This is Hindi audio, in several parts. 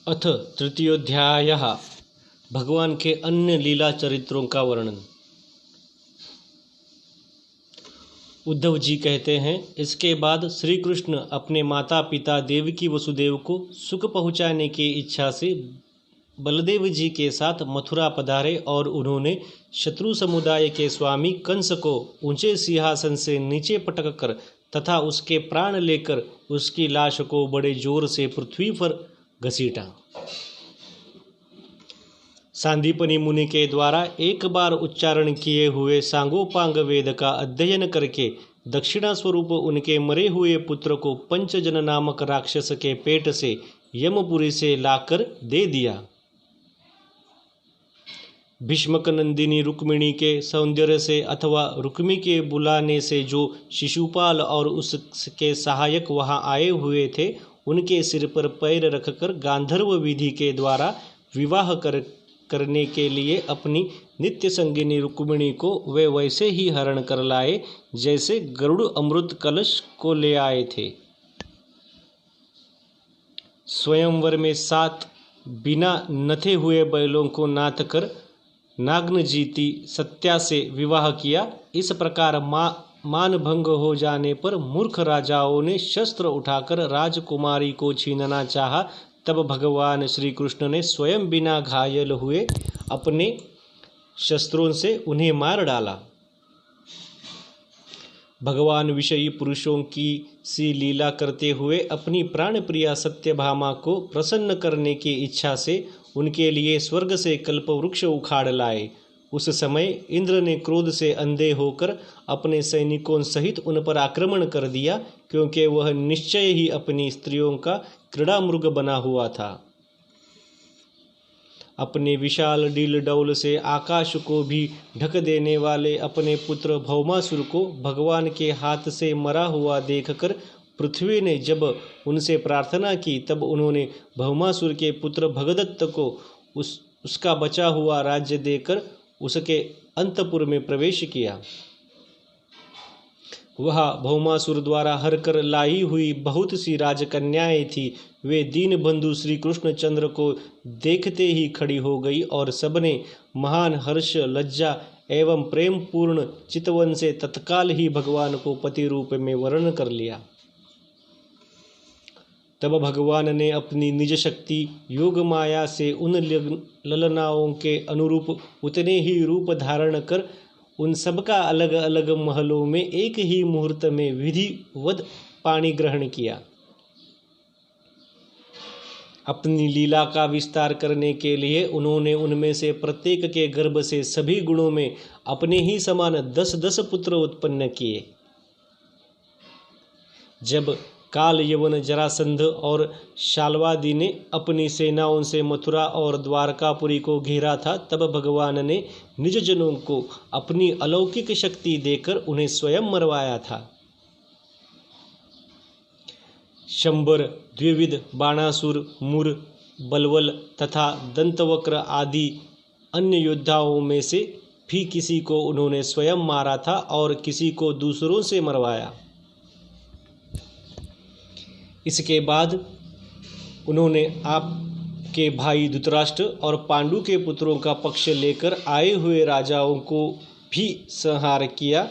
अथ तृतीयोध्यायः भगवान के अन्य लीला चरित्रों का वर्णन। उद्धव जी कहते हैं, इसके बाद श्री कृष्ण अपने माता पिता देवकी वसुदेव को सुख पहुँचाने की इच्छा से बलदेव जी के साथ मथुरा पधारे और उन्होंने शत्रु समुदाय के स्वामी कंस को ऊंचे सिंहासन से नीचे पटक कर तथा उसके प्राण लेकर उसकी लाश को बड़े जोर से पृथ्वी पर घसीटा। सांदीपनि मुनि के द्वारा एक बार उच्चारण किए हुए सांगोपांग वेद का अध्ययन करके दक्षिणा स्वरूप उनके मरे हुए पुत्र को पंचजन नामक राक्षस के पेट से यमपुरी से लाकर दे दिया। भीष्मक नंदिनी रुक्मिणी के सौंदर्य से अथवा रुक्मी के बुलाने से जो शिशुपाल और उसके सहायक वहां आए हुए थे, उनके सिर पर पैर रखकर गांधर्व विधि के द्वारा विवाह करने के लिए अपनी नित्य संगिनी रुक्मिणी को वे वैसे ही हरण कर लाए जैसे गरुड़ अमृत कलश को ले आए थे। स्वयंवर में 7 बिना नथे हुए बैलों को नाथ कर नाग्नजीति सत्या से विवाह किया। इस प्रकार मान भंग हो जाने पर मूर्ख राजाओं ने शस्त्र उठाकर राजकुमारी को छीनना चाहा। तब भगवान श्री कृष्ण ने स्वयं बिना घायल हुए अपने शस्त्रों से उन्हें मार डाला। भगवान विषयी पुरुषों की सी लीला करते हुए अपनी प्राण प्रिया सत्यभामा को प्रसन्न करने की इच्छा से उनके लिए स्वर्ग से कल्प वृक्ष उखाड़ लाए। उस समय इंद्र ने क्रोध से अंधे होकर अपने सैनिकों सहित उन पर आक्रमण कर दिया, क्योंकि वह निश्चय ही अपनी स्त्रियों का क्रीड़ा मृग बना हुआ था। अपने विशाल डील डौल से आकाश को भी ढक देने वाले अपने पुत्र भौमासुर को भगवान के हाथ से मरा हुआ देखकर पृथ्वी ने जब उनसे प्रार्थना की, तब उन्होंने भौमासुर के पुत्र भगदत्त को उसका बचा हुआ राज्य देकर उसके अंतपुर में प्रवेश किया। वह भौमासुर द्वारा हर कर लाई हुई बहुत सी राजकन्याएं थी। वे दीन बंधु श्री कृष्णचंद्र को देखते ही खड़ी हो गई और सबने महान हर्ष, लज्जा एवं प्रेम पूर्ण चितवन से तत्काल ही भगवान को पति रूप में वर्ण कर लिया। तब भगवान ने अपनी निज शक्ति योग माया से उन ललनाओं के अनुरूप उतने ही रूप धारण कर उन सबका अलग अलग महलों में एक ही मुहूर्त में विधिवत पाणी ग्रहण किया। अपनी लीला का विस्तार करने के लिए उन्होंने उनमें से प्रत्येक के गर्भ से सभी गुणों में अपने ही समान 10-10 पुत्र उत्पन्न किए। जब काल यवन जरासंध और शाल्वादी ने अपनी सेनाओं से मथुरा और द्वारकापुरी को घेरा था, तब भगवान ने निज जनों को अपनी अलौकिक शक्ति देकर उन्हें स्वयं मरवाया था। शंबर, द्विविध, बाणासुर, मुर, बलवल तथा दंतवक्र आदि अन्य योद्धाओं में से भी किसी को उन्होंने स्वयं मारा था और किसी को दूसरों से मरवाया। इसके बाद उन्होंने आपके भाई धृतराष्ट्र और पांडु के पुत्रों का पक्ष लेकर आए हुए राजाओं को भी संहार किया,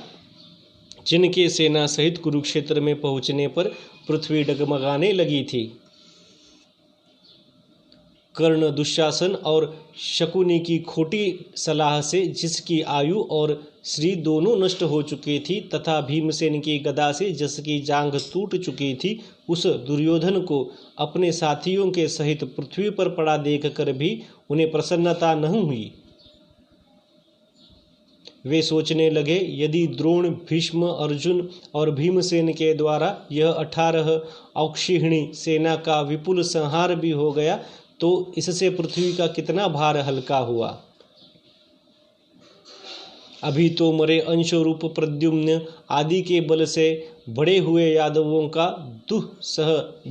जिनके सेना सहित कुरुक्षेत्र में पहुंचने पर पृथ्वी डगमगाने लगी थी। कर्ण, दुशासन और शकुनी की खोटी सलाह से जिसकी आयु और श्री दोनों नष्ट हो चुकी थी तथा भीमसेन की गदा से जिसकी जांघ टूट चुकी थी, उस दुर्योधन को अपने साथियों के सहित पृथ्वी पर पड़ा देखकर भी उन्हें प्रसन्नता न हुई। वे सोचने लगे, यदि द्रोण, भीष्म, अर्जुन और भीमसेन के द्वारा यह 18 औक्षिणी सेना का विपुल संहार भी हो गया तो इससे पृथ्वी का कितना भार हल्का हुआ। अभी तो मरे अंशरूप प्रद्युम्न आदि के बल से बड़े हुए यादवों का दुस्सह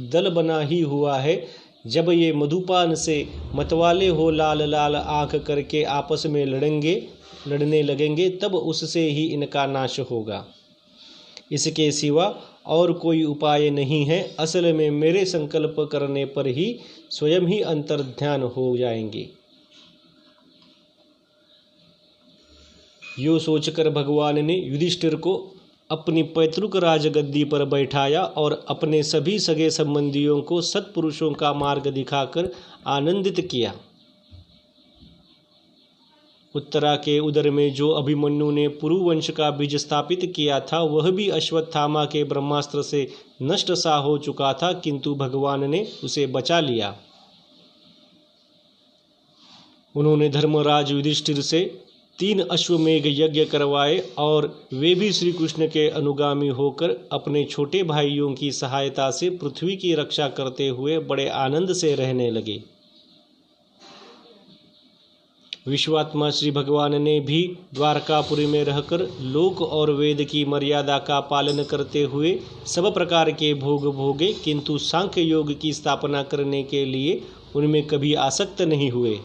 दल बना ही हुआ है। जब ये मधुपान से मतवाले हो लाल लाल आंख करके आपस में लड़ने लगेंगे, तब उससे ही इनका नाश होगा। इसके सिवा और कोई उपाय नहीं है। असल में मेरे संकल्प करने पर ही स्वयं ही अंतर्ध्यान हो जाएंगे। यो सोचकर भगवान ने युधिष्ठिर को अपनी पैतृक राजगद्दी पर बैठाया और अपने सभी सगे संबंधियों को सत्पुरुषों का मार्ग दिखाकर आनंदित किया। उत्तरा के उदर में जो अभिमन्यु ने पुरुवंश का बीज स्थापित किया था, वह भी अश्वत्थामा के ब्रह्मास्त्र से नष्ट सा हो चुका था, किंतु भगवान ने उसे बचा लिया। उन्होंने धर्मराज युधिष्ठिर से 3 अश्वमेघ यज्ञ करवाए और वे भी श्री कृष्ण के अनुगामी होकर अपने छोटे भाइयों की सहायता से पृथ्वी की रक्षा करते हुए बड़े आनंद से रहने लगे। विश्वात्मा श्री भगवान ने भी द्वारकापुरी में रहकर लोक और वेद की मर्यादा का पालन करते हुए सब प्रकार के भोग भोगे, किंतु सांख्य योग की स्थापना करने के लिए उनमें कभी आसक्त नहीं हुए।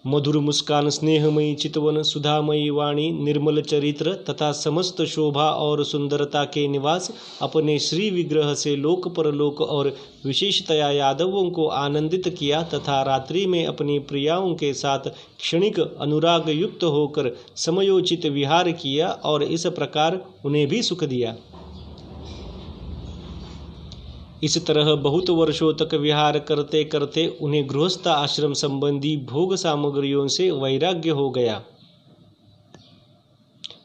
मधुर मुस्कान, स्नेहमयी चितवन, सुधामयी वाणी, निर्मल चरित्र तथा समस्त शोभा और सुंदरता के निवास अपने श्री विग्रह से लोक परलोक और विशेषतया यादवों को आनंदित किया तथा रात्रि में अपनी प्रियाओं के साथ क्षणिक अनुराग युक्त होकर समयोचित विहार किया और इस प्रकार उन्हें भी सुख दिया। इस तरह बहुत वर्षों तक विहार करते करते उन्हें गृहस्थ आश्रम संबंधी भोग सामग्रियों से वैराग्य हो गया।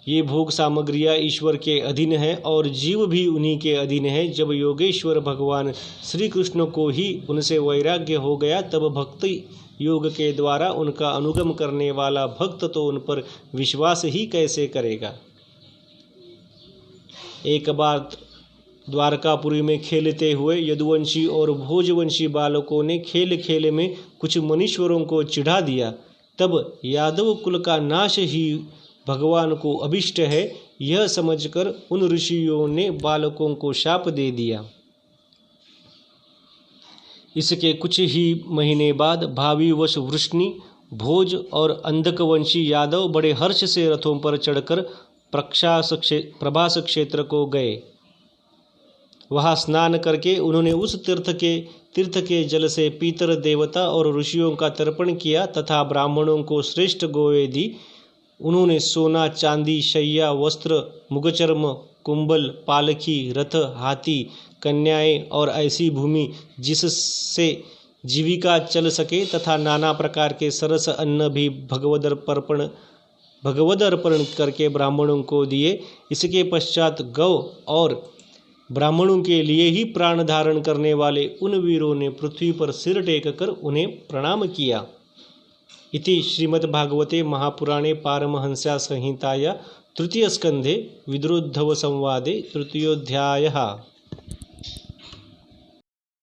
ये भोग सामग्रियां ईश्वर के अधीन है और जीव भी उन्हीं के अधीन है। जब योगेश्वर भगवान श्री कृष्ण को ही उनसे वैराग्य हो गया, तब भक्ति योग के द्वारा उनका अनुगम करने वाला भक्त तो उन पर विश्वास ही कैसे करेगा। एक बार द्वारकापुरी में खेलते हुए यदुवंशी और भोजवंशी बालकों ने खेल खेल में कुछ मनीश्वरों को चिढ़ा दिया। तब यादव कुल का नाश ही भगवान को अभिष्ट है, यह समझकर उन ऋषियों ने बालकों को शाप दे दिया। इसके कुछ ही महीने बाद भाविवश वृष्णि, भोज और अंधकवंशी यादव बड़े हर्ष से रथों पर चढ़कर प्रभास क्षेत्र को गए। वहाँ स्नान करके उन्होंने उस तीर्थ के जल से पितर देवता और ऋषियों का तर्पण किया तथा ब्राह्मणों को श्रेष्ठ गोएं दी। उन्होंने सोना, चांदी, शैया, वस्त्र, मुगचर्म, कुंबल, पालकी, रथ, हाथी, कन्याएं और ऐसी भूमि जिससे जीविका चल सके तथा नाना प्रकार के सरस अन्न भी भगवद अर्पण करके ब्राह्मणों को दिए। इसके पश्चात गौ और ब्राह्मणों के लिए ही प्राण धारण करने वाले उन वीरों ने पृथ्वी पर सिर टेक कर उन्हें प्रणाम किया। इति श्रीमद्भागवते महापुराणे पारमहंस्या संहिताया तृतीय स्कंधे विद्रोद्धव संवादे तृतीयोऽध्यायः।